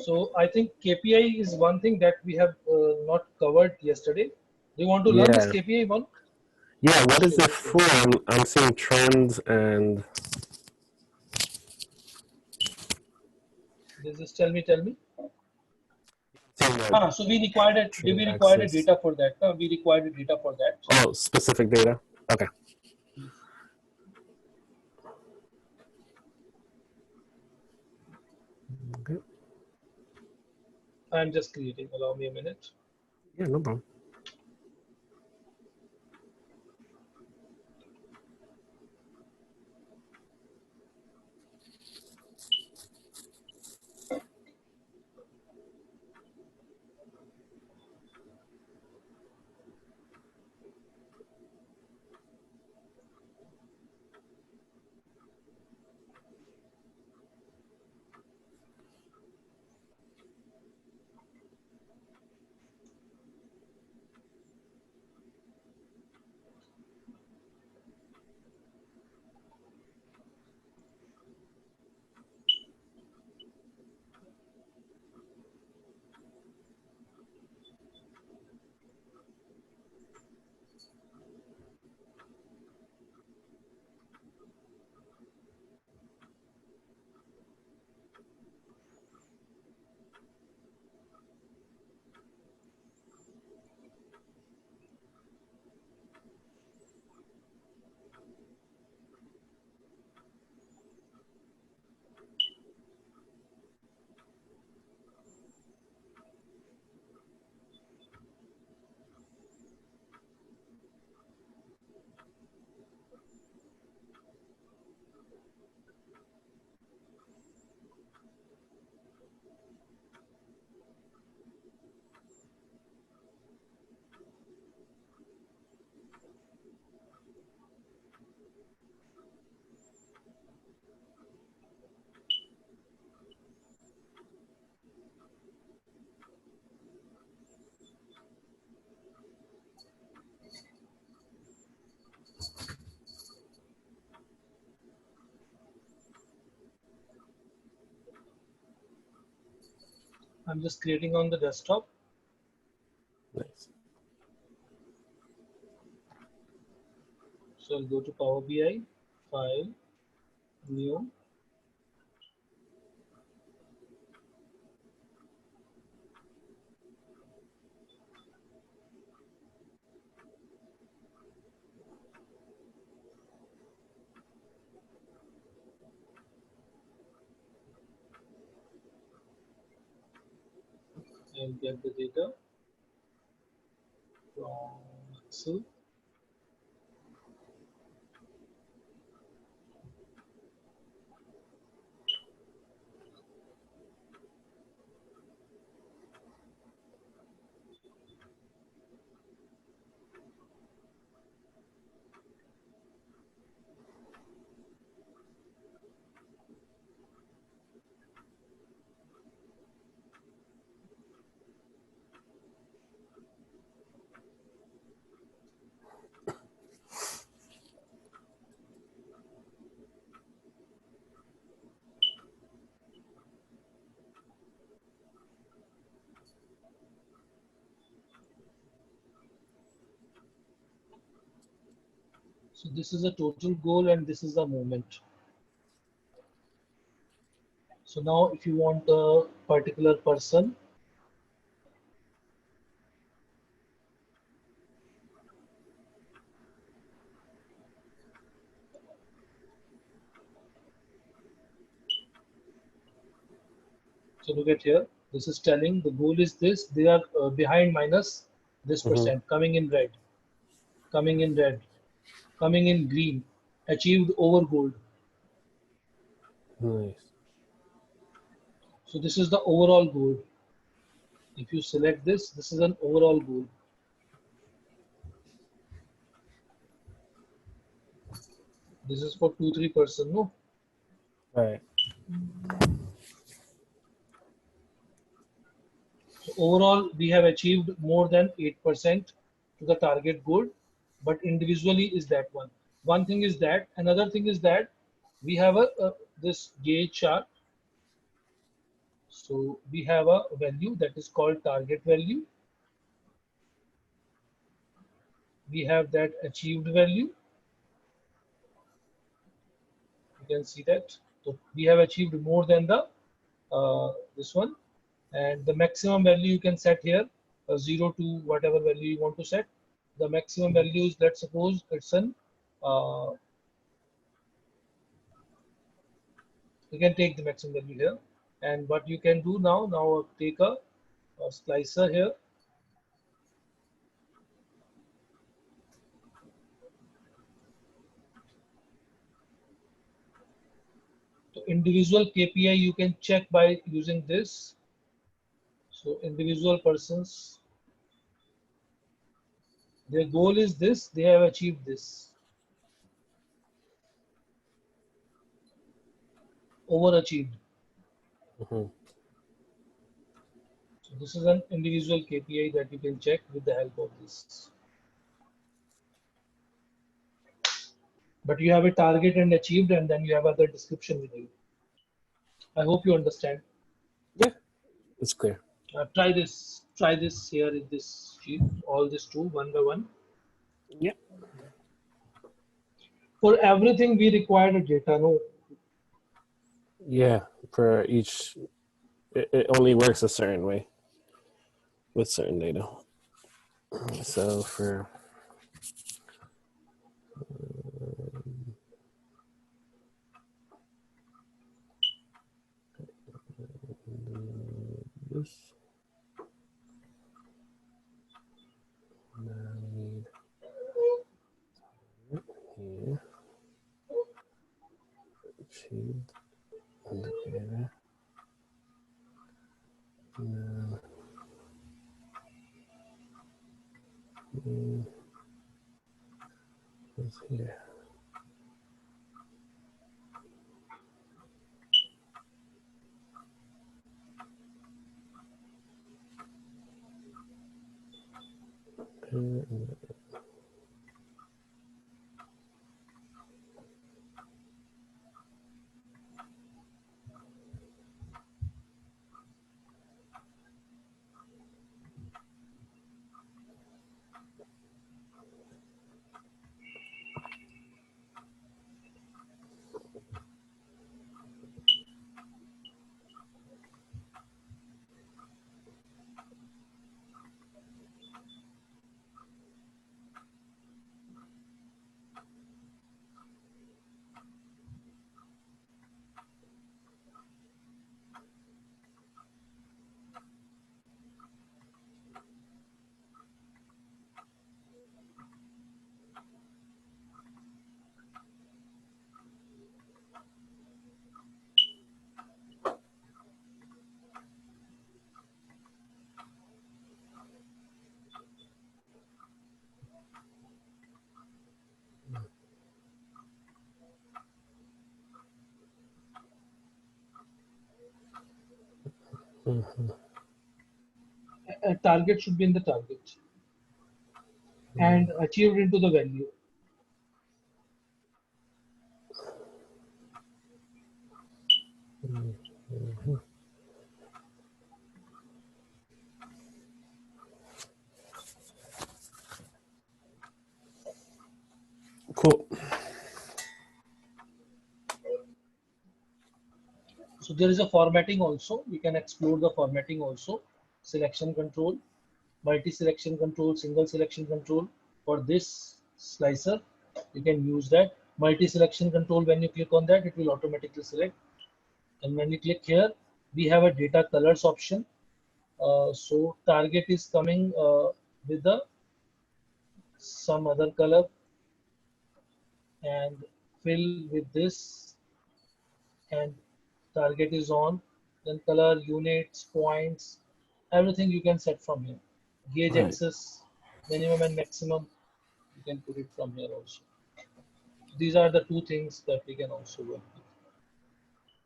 So I think KPI is one thing that we have not covered yesterday. Do you want to learn this Yeah. KPI one? Yeah, what is Sure, it sure. for? I'm seeing trends and This is tell me. seeing that So we trend required a axis. data for that. We required a data for that. Oh, specific data. Okay. Okay. I'm just creating. Allow me a minute. Yeah, no problem. I'm just creating on the desktop. Nice. So I'll go to Power BI, File, New. And get the data from Excel. So this is a total goal and this is the movement. So now if you want a particular person, so look at here, this is telling the goal is this, they are behind minus this Mm-hmm. percent, coming in red, coming in red, coming in green, achieved over gold. Nice. So this is the overall goal. If you select this, this is an overall goal. This is for 2-3%, no? Right. So overall, we have achieved more than 8% to the target goal, but individually is that one. One thing is that, another thing is that we have this gauge chart. So we have a value that is called target value. We have that achieved value. You can see that. So we have achieved more than the this one, and the maximum value you can set here, 0 to whatever value you want to set. The maximum value is, let's suppose it's an you can take the maximum value here, and what you can do now take a slicer here. So individual KPI you can check by using this. So individual persons, their goal is this, they have achieved this, overachieved. Mm-hmm. So this is an individual KPI that you can check with the help of this. But you have a target and achieved, and then you have other description with you. I hope you understand. Yeah, it's clear. Try this here in this sheet, all this two, one by one. Yeah. For everything we require the data, no? Yeah, for each, it only works a certain way with certain data. So for this, now we need here, achieved indicator. Now, what's here? Mm-hmm. A target should be in the target and achieved into the value. Mm-hmm. Cool. So there is a formatting also. We can explore the formatting also. Selection control, multi-selection control, single selection control. For this slicer, you can use that. Multi-selection control, when you click on that, it will automatically select. And when you click here, we have a data colors option. So target is coming with the some other color, and fill with this, and target is on, then color, units, points, everything you can set from here. Gauge Right. axis, minimum and maximum, you can put it from here also. These are the two things that we can also work with.